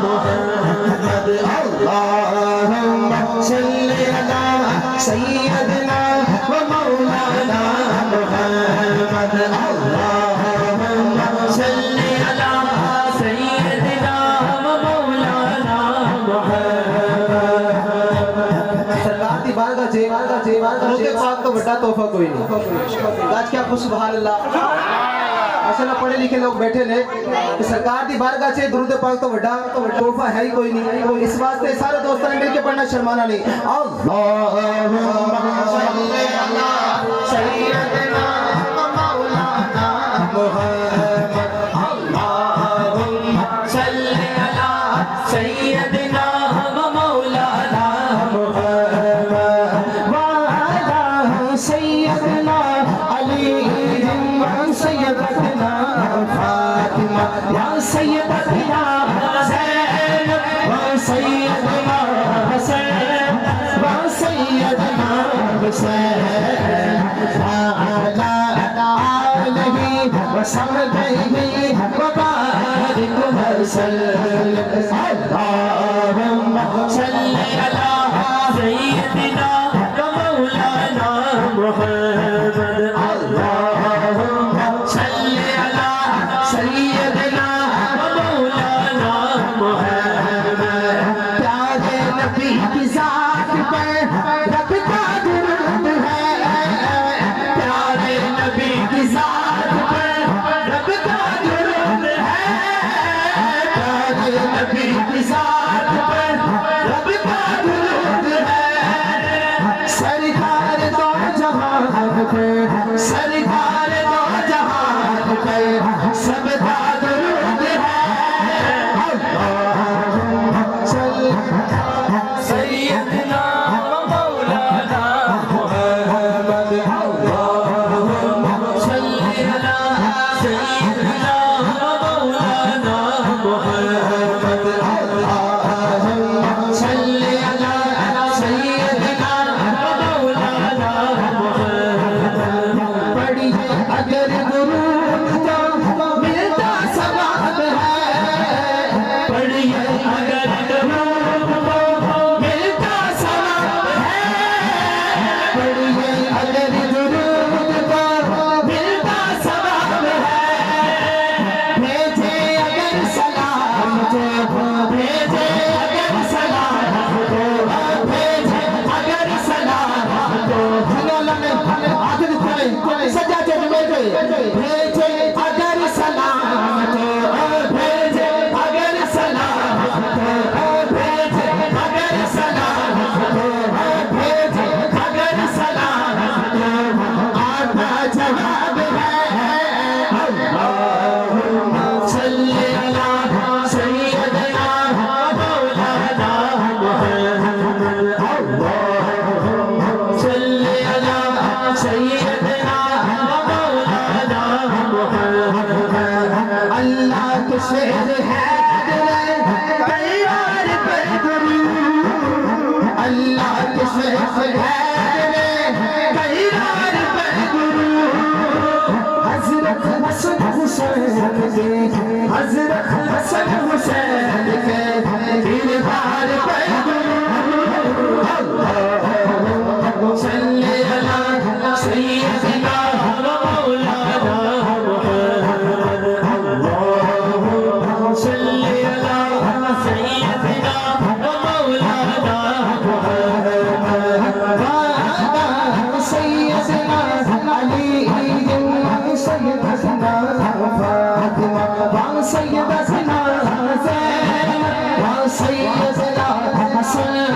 محمد اللهم صل على سيدنا ومولانا محمد اللهم صل على سيدنا ومولانا محمد سرکار دی بارگاہ چ درود پاک تو بڑا تحفہ کوئی نہیں آج کیا خوش سبحان اللہ ماشاءاللہ پڑھے لکھے لوگ بیٹھے نے کہ سرکار دی بارگاہ سے درود پاک تو بڑا تحفہ ہے ہی کوئی نہیں اس واسطے سارے دوستوں نے مل کے پڑھنا شرمانا نہیں اللہم صل علی سیدنا مولانا محمد اللہم صل علی سیدنا مولانا محمد وعلی سیدنا علی سیدتنا فاطمہ یا سیدتنا زینب و سیدنا حسین و سیدنا حسین وعلی آلہ و صحبہ و بارک وسلم اللہم صل علی سیدنا مولانا محمد اللہم صل علی سیدنا مولانا محمد پیارے نبی کی ذات پر رب کا درود ہے پیارے نبی کی ذات پر رب کا درود ہے پیارے نبی کی ذات پر رب کا درود ہے سرکار دو جہان پہ سرکار دو جہان پہ سب کا درود ہے اللہم صل سیدنا مولانا محمد اللہم صل علی سیدنا مولانا محمد اللہم صل علی سیدنا مولانا محمد پڑھیے اگر درود تو ملتا ثواب ہے پڑھیے اگر درود تو ملتا ثواب ہے پڑھیے اگر درود تو ملتا ثواب ہے بھیجے اگر سلام تو بھیجے اگر سلام تو بھیجے اگر سلام تو آخر کھڑے سجا چل بیٹھے بھیجے اگر سلام تو بھیجے اگر سلام تو بھیجے اگر سلام تو بھیجے اگر سلام تو آتا جواب ہے اللہم صل علی سیدنا مولانا محمد اللہم صل علی سیدنا مولانا محمد اللہ کے شہر حیدر تیار پر درود اللہ کے شہر حیدر تیار پر درود حضرت حسن حسین کے حضرت حسن حسین کے دیدار پر درود اللہم صل علی سیدنا مولانا محمد اللہم صل علی سیدنا مولانا محمد وعلی سیدنا علی سیدتنا فاطمہ و سیدتنا زینب و سیدنا حسین